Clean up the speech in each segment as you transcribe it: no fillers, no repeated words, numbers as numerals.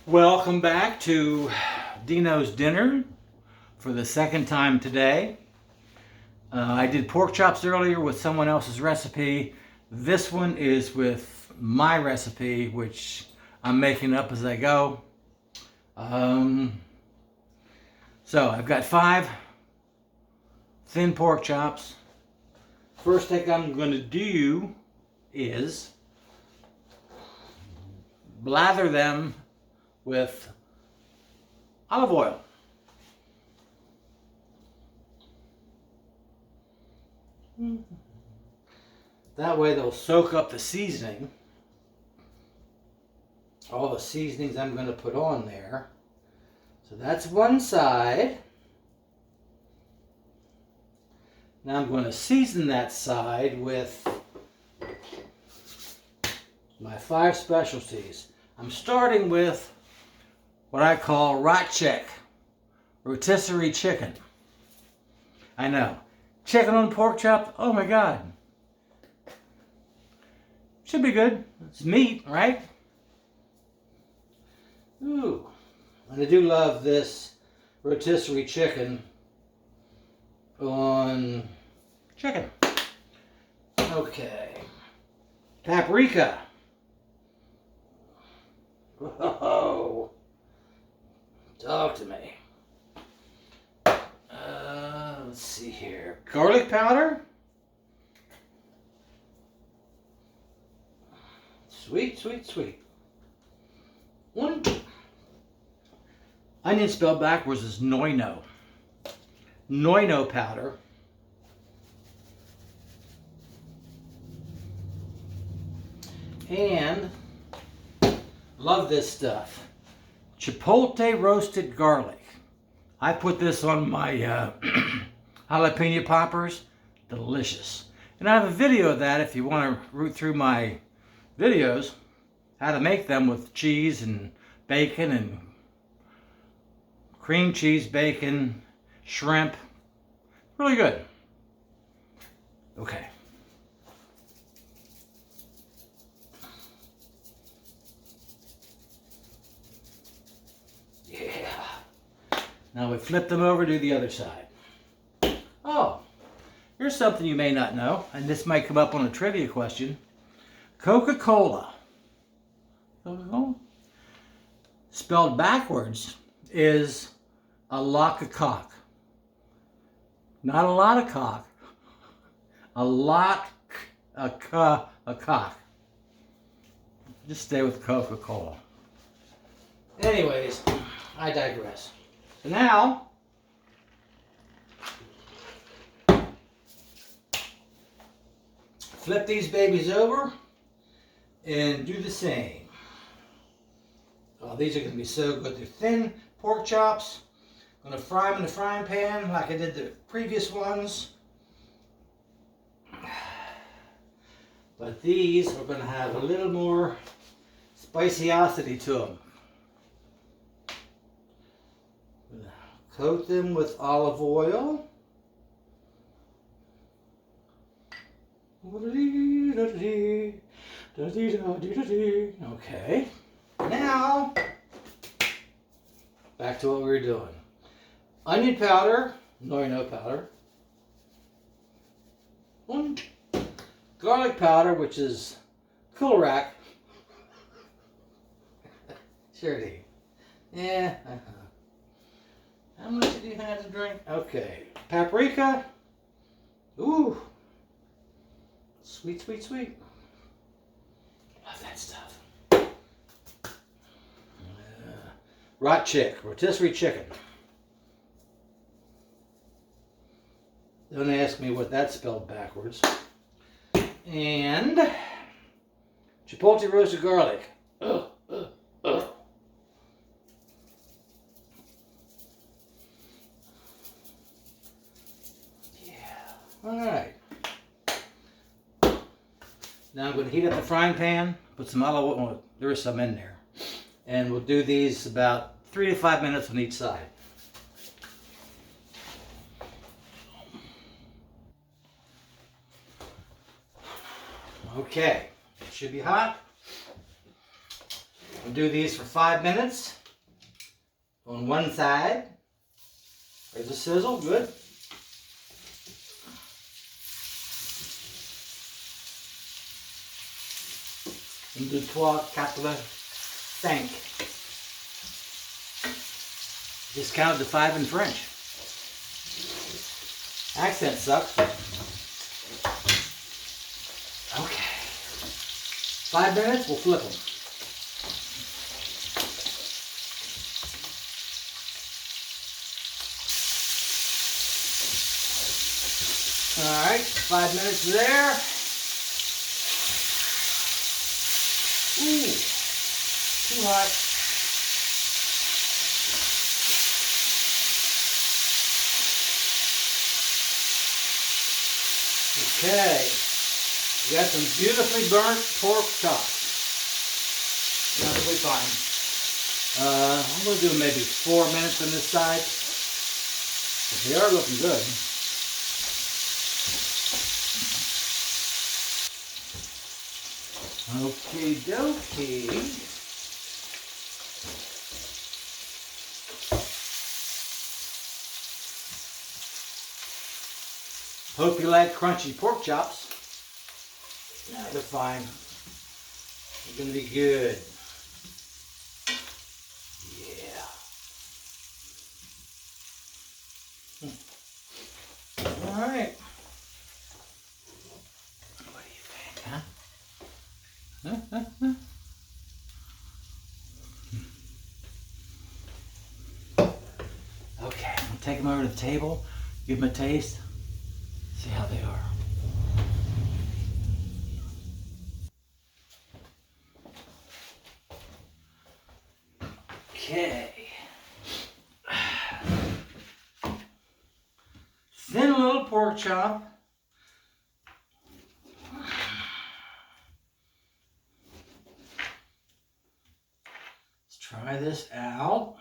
Welcome back to Dino's Dinner for the second time today. I did pork chops earlier with someone else's recipe. This one is with my recipe, which I'm making up as I go. So I've got 5 thin pork chops. First thing I'm going to do is blather them with olive oil. That way they'll soak up the seasoning. All the seasonings I'm going to put on there. So that's one side. Now I'm going to season that side with my 5 specialties. I'm starting with what I call Rotchek, rotisserie chicken. I know. Chicken on pork chop, oh my God. Should be good. It's meat, right? Ooh. And I do love this rotisserie chicken on chicken. Okay. Paprika. Whoa. Talk to me. Let's see here. Garlic powder. Sweet, sweet, sweet. One. Onion spelled backwards is Noino. Noino powder. And love this stuff. Chipotle roasted garlic. I put this on my jalapeno poppers. Delicious. And I have a video of that if you want to root through my videos. How to make them with cheese and bacon and cream cheese, bacon, shrimp. Really good. Okay. Now we flip them over to the other side. Oh, here's something you may not know, and this might come up on a trivia question. Coca-Cola. Coca-Cola? Spelled backwards is a lock of cock. Not a lot of cock. A lot of cock. Just stay with Coca-Cola. Anyways, I digress. So now, flip these babies over and do the same. Oh, these are going to be so good. They're thin pork chops. I'm going to fry them in the frying pan like I did the previous ones. But these are going to have a little more spiciosity to them. Coat them with olive oil. Okay. Now, back to what we were doing. Onion powder, no powder. And garlic powder, which is Kulrak. Sure. Yeah. How much did you have to drink? Okay. Paprika. Ooh. Sweet, sweet, sweet. Love that stuff. Rotchek, rotisserie chicken. Don't ask me what that's spelled backwards. And chipotle roasted garlic. Ugh. Alright. Now I'm going to heat up the frying pan, put some olive oil, there is some in there. And we'll do these about 3 to 5 minutes on each side. Okay, it should be hot. We'll do these for 5 minutes on one side. There's a sizzle, good. And do 5. Just counted to 5 in French. Accent sucks. Okay. 5 minutes, we'll flip them. Alright, 5 minutes there. Ooh, too hot. Okay, we got some beautifully burnt pork chops. Perfectly fine. I'm going to do maybe 4 minutes on this side. They are looking good. Okie dokie. Hope you like crunchy pork chops. No, they're fine. They're going to be good. Yeah. All right. What do you think, huh? Okay, I'm gonna take them over to the table, give them a taste, see how they are. Okay. Thin little pork chop. Try this out.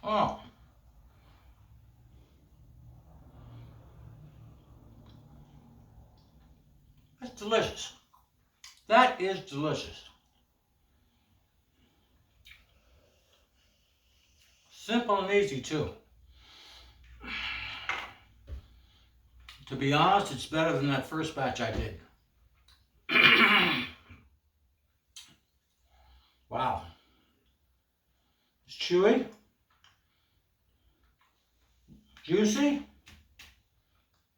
Oh. That's delicious. That is delicious. Simple and easy too. To be honest, it's better than that first batch I did. Wow. It's chewy. Juicy.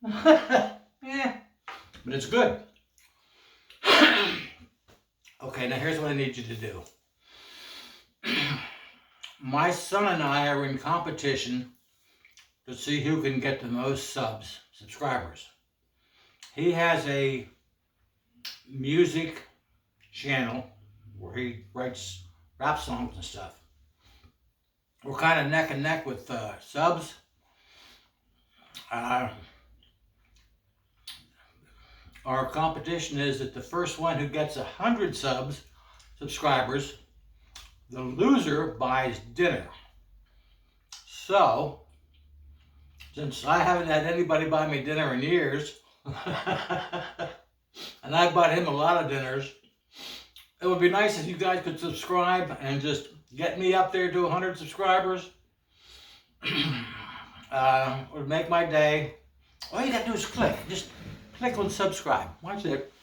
Yeah. But it's good. Okay, now here's what I need you to do. My son and I are in competition to see who can get the most subscribers. He has a music channel where he writes rap songs and stuff. We're kind of neck and neck with subs. Our competition is that the first one who gets 100 subscribers, the loser buys dinner. So, since I haven't had anybody buy me dinner in years, and I bought him a lot of dinners, it would be nice if you guys could subscribe and just get me up there to 100 subscribers. It would make my day. All you got to do is click. Just click on subscribe. Watch it.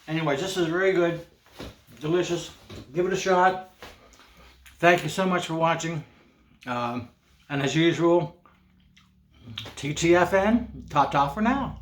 Anyways, this is very good. Delicious. Give it a shot. Thank you so much for watching. And as usual, TTFN, ta-ta for now.